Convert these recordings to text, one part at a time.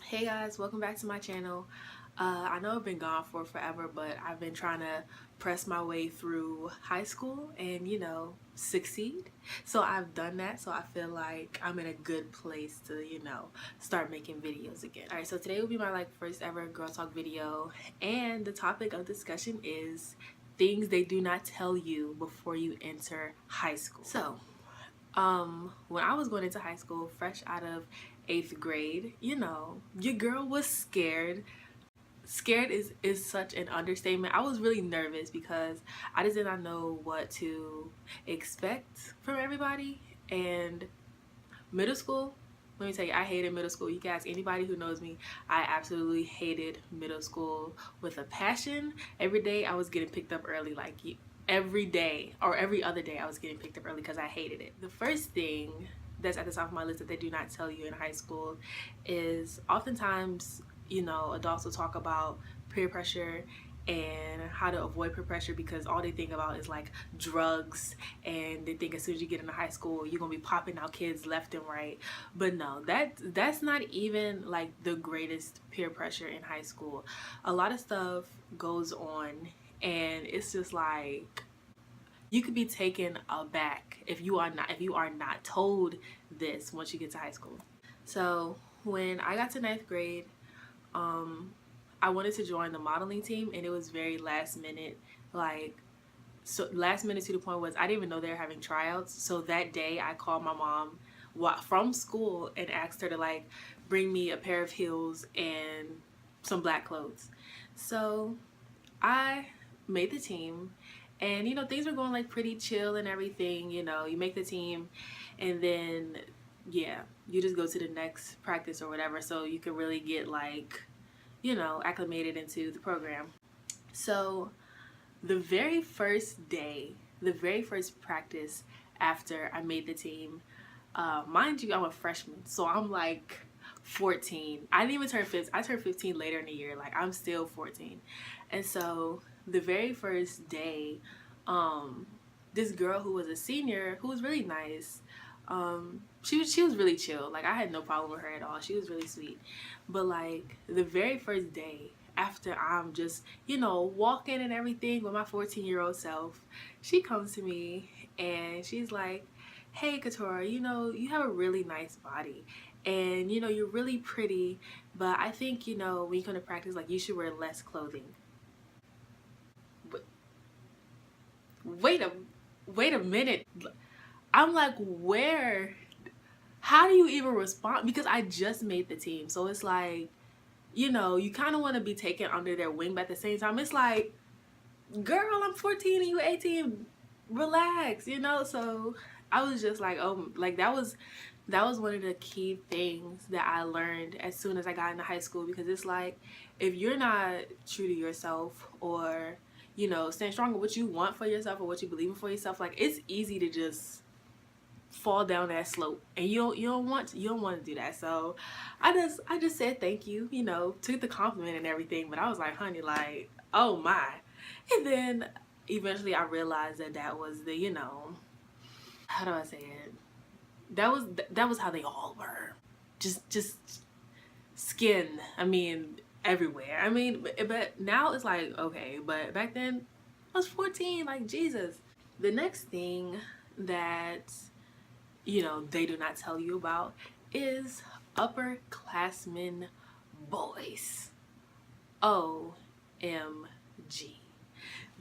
Hey guys, welcome back to my channel. I know I've been gone for forever, but I've been trying to press my way through high school and, succeed. So I've done that, so I feel like I'm in a good place to, start making videos again. Alright, so today will be my first ever Girl Talk video, and the topic of discussion is things they do not tell you before you enter high school. So when I was going into high school, fresh out of 8th grade, your girl was scared. Scared is such an understatement. I was really nervous because I just did not know what to expect from everybody. And middle school, let me tell you, I hated middle school. You can ask anybody who knows me. I absolutely hated middle school with a passion. Every day I was getting picked up early, every day or every other day I was getting picked up early because I hated it. The first thing that's at the top of my list that they do not tell you in high school is oftentimes, adults will talk about peer pressure and how to avoid peer pressure because all they think about is drugs, and they think as soon as you get into high school you're gonna be popping out kids left and right. But no, that's not even the greatest peer pressure in high school. A lot of stuff goes on, and it's just you could be taken aback if you are not told this once you get to high school. So when I got to ninth grade, I wanted to join the modeling team, and it was very last minute. So last minute to the point was I didn't even know they were having tryouts. So that day I called my mom from school and asked her to bring me a pair of heels and some black clothes. So I made the team, and things were going pretty chill and everything. You make the team, and then yeah, you just go to the next practice or whatever, so you can really get acclimated into the program. So the very first day, the very first practice after I made the team, mind you, I'm a freshman, so I'm 14. I didn't even turn 15. I turned 15 later in the year. I'm still 14. And so the very first day, this girl who was a senior, who was really nice, she was really chill. I had no problem with her at all. She was really sweet. But the very first day after I'm just, walking and everything with my 14-year-old self, she comes to me and she's like, "Hey Katora, you have a really nice body, and you're really pretty, but I think when you come to practice, you should wear less clothing." But wait a minute. I'm like, where? How do you even respond? Because I just made the team, so it's you kind of want to be taken under their wing, but at the same time it's girl, I'm 14 and you 18, relax. So I was just oh, that was one of the key things that I learned as soon as I got into high school, because it's if you're not true to yourself, or stand strong in what you want for yourself or what you believe in for yourself, it's easy to just fall down that slope, and you don't want to do that. So I just said thank you, took the compliment and everything, but I was like, honey, oh my. And then eventually I realized that was the, how do I say it, that was how they all were, just skin, I mean, everywhere. I mean, but now it's okay, but back then I was 14, Jesus. The next thing that they do not tell you about is upperclassmen boys. OMG.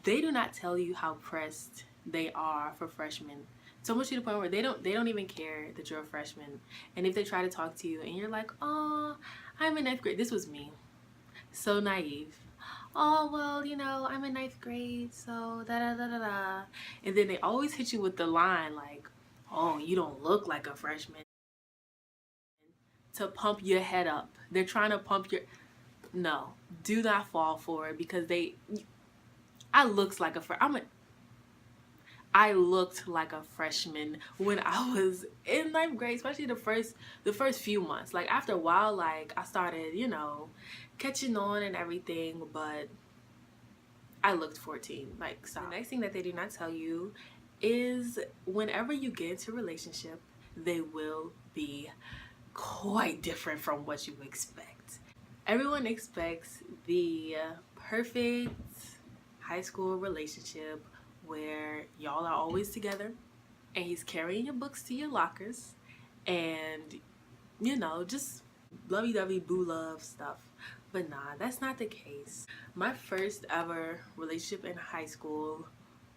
They do not tell you how pressed they are for freshmen. So much to the point where they don't even care that you're a freshman. And if they try to talk to you and you're like, "Oh, I'm in ninth grade." This was me. So naive. "Oh, well, I'm in ninth grade, so da da da da da." And then they always hit you with the line "Oh, you don't look like a freshman," to pump your head up. They're trying to pump your... No, do not fall for it, because I looked like I looked like a freshman when I was in ninth grade, especially the first few months. After a while, I started, catching on and everything, but I looked 14. Stop. The next thing that they do not tell you is whenever you get into a relationship, they will be quite different from what you expect. Everyone expects the perfect high school relationship where y'all are always together and he's carrying your books to your lockers and, you know, just lovey-dovey boo love stuff. But nah, that's not the case. My first ever relationship in high school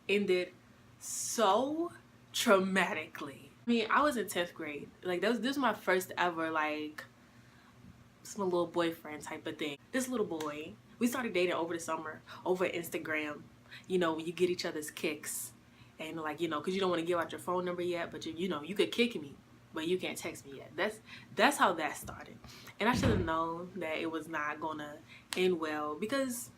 ended so traumatically. I mean, I was in 10th grade. Like, this was my first ever, like, some little boyfriend type of thing. This little boy, we started dating over the summer, over Instagram. You know, when you get each other's kicks. And, like, you know, because you don't want to give out your phone number yet, but, you know, you could kick me, but you can't text me yet. That's how that started. And I should have known that it was not going to end well because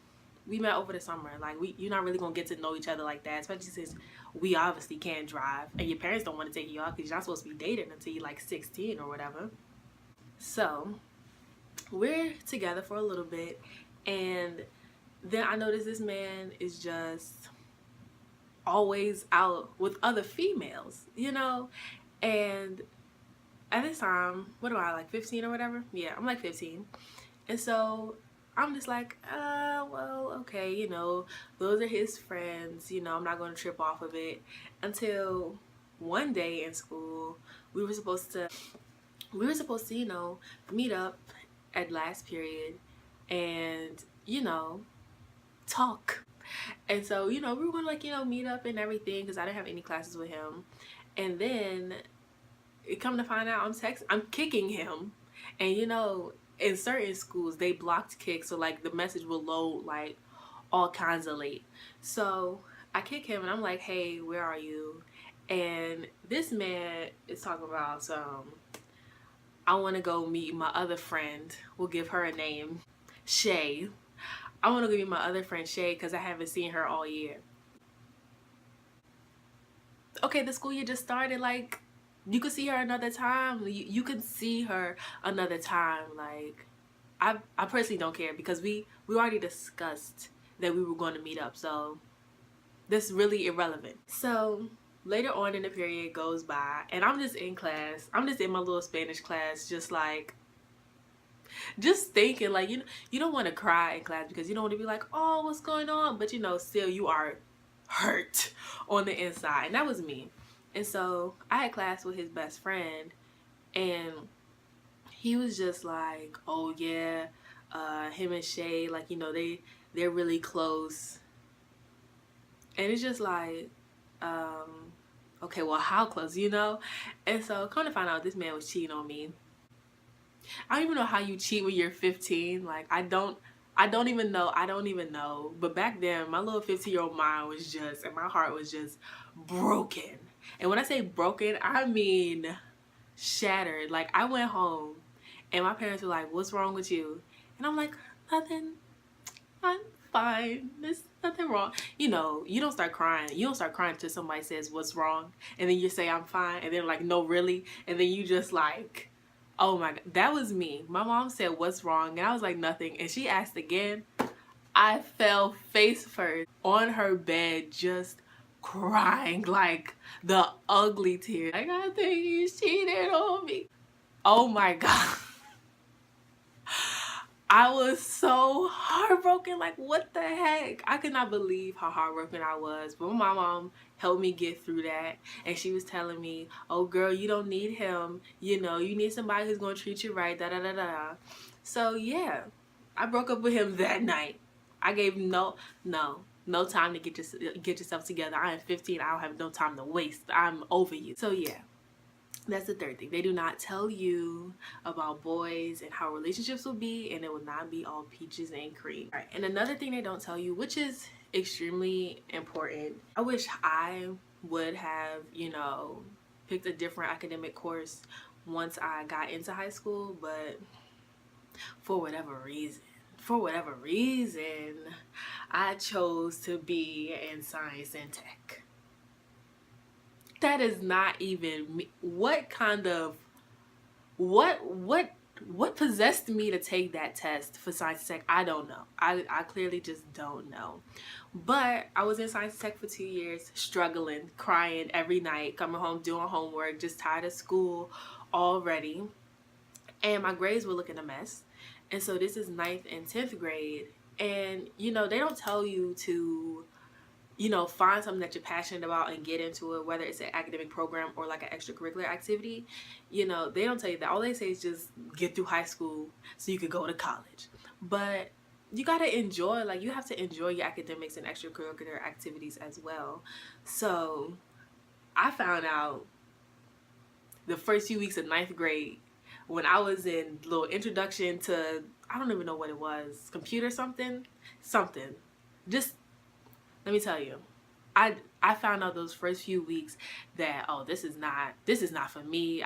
we met over the summer. Like, you're not really gonna get to know each other like that, especially since we obviously can't drive and your parents don't want to take you out because you're not supposed to be dating until you're like 16 or whatever. So we're together for a little bit, and then I noticed this man is just always out with other females, you know. And at this time, what am I, like 15 or whatever? Yeah, I'm like 15. And so I'm just like, well, okay, you know, those are his friends, you know, I'm not going to trip off of it. Until one day in school, we were supposed to, you know, meet up at last period and, you know, talk. And so, you know, we were going to, like, you know, meet up and everything because I didn't have any classes with him. And then it come to find out I'm kicking him. And, you know, in certain schools, they blocked kicks, so, like, the message will load, like, all kinds of late. So I kick him, and I'm like, hey, where are you? And this man is talking about I want to go meet my other friend. We'll give her a name, Shay. I want to go meet my other friend, Shay, because I haven't seen her all year. Okay, the school year just started, like, you could see her another time. You could see her another time. Like, I personally don't care because we already discussed that we were going to meet up. So that's really irrelevant. So later on in the period goes by and I'm just in class. I'm just in my little Spanish class, just like, just thinking, like, you know, you don't want to cry in class because you don't want to be like, oh, what's going on? But, you know, still you are hurt on the inside. And that was me. And so I had class with his best friend, and he was just like, oh yeah, him and Shay, like, you know, they're really close. And it's just like, okay, well, how close, you know? And so come to find out, this man was cheating on me. I don't even know how you cheat when you're 15. Like, I don't even know. But back then, my little 15-year-old mind was just, and my heart was just broken. And when I say broken, I mean shattered. Like, I went home and my parents were like, what's wrong with you? And I'm like, nothing. I'm fine. There's nothing wrong. You know, you don't start crying. You don't start crying until somebody says what's wrong. And then you say, I'm fine. And they're like, no, really? And then you just like, oh my God. That was me. My mom said, what's wrong? And I was like, nothing. And she asked again. I fell face first on her bed, just crying like the ugly tears. Like, I think he's cheated on me. Oh my God. I was so heartbroken. Like, what the heck? I could not believe how heartbroken I was. But my mom helped me get through that. And she was telling me, oh girl, you don't need him. You know, you need somebody who's going to treat you right. Da da da da. So yeah, I broke up with him that night. I gave no time to get yourself together. I am 15. I don't have no time to waste. I'm over you. So yeah. That's the third thing. They do not tell you about boys and how relationships will be, and it will not be all peaches and cream. All right. And another thing they don't tell you, which is extremely important, I wish I would have, you know, picked a different academic course once I got into high school, but for whatever reason, I chose to be in science and tech. That is not even me. What possessed me to take that test for science tech? I don't know. I clearly just don't know. But I was in science tech for 2 years, struggling, crying every night, coming home, doing homework, just tired of school already. and my grades were looking a mess. And so this is ninth and 10th grade, and you know, they don't tell you to, you know, find something that you're passionate about and get into it, whether it's an academic program or like an extracurricular activity. You know, they don't tell you that. All they say is just get through high school so you could go to college. But you got to enjoy, like, you have to enjoy your academics and extracurricular activities as well. So I found out the first few weeks of ninth grade when I was in little introduction to, I don't even know what it was, computer something. Just let me tell you, I found out those first few weeks that, oh, this is not for me.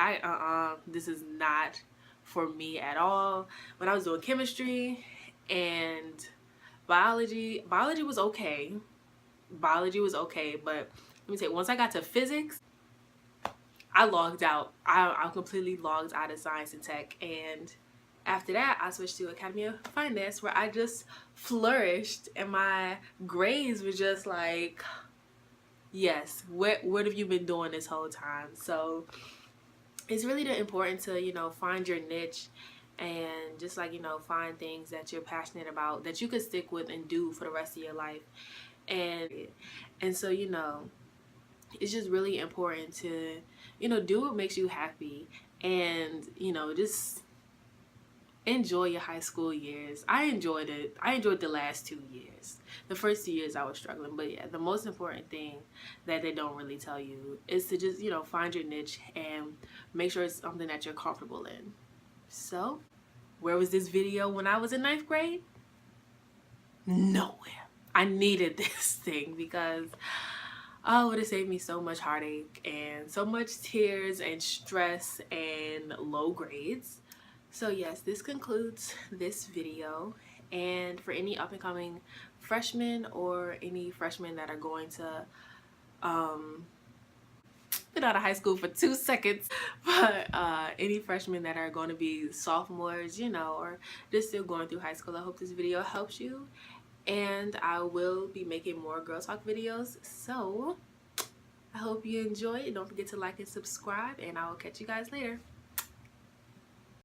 This is not for me at all. When I was doing chemistry and biology was okay. Biology was okay, but let me say, once I got to physics, I logged out. I completely logged out of science and tech, and after that I switched to Academy of Finance, where I just flourished, and my grades were just like, yes, what have you been doing this whole time? So it's really important to, you know, find your niche and just, like, you know, find things that you're passionate about that you could stick with and do for the rest of your life. And so, you know, it's just really important to, you know, do what makes you happy, and, you know, just enjoy your high school years. I enjoyed it. I enjoyed the last 2 years. The first 2 years I was struggling, but yeah, the most important thing that they don't really tell you is to just, you know, find your niche and make sure it's something that you're comfortable in. So, where was this video when I was in ninth grade? Nowhere. I needed this thing because, oh, it would have saved me so much heartache and so much tears and stress and low grades. So yes, this concludes this video. And for any up and coming freshmen or any freshmen that are going to been out of high school for 2 seconds, but any freshmen that are going to be sophomores, you know, or just still going through high school, I hope this video helps you. And I will be making more Girl Talk videos, so I hope you enjoy it. Don't forget to like and subscribe, and I will catch you guys later.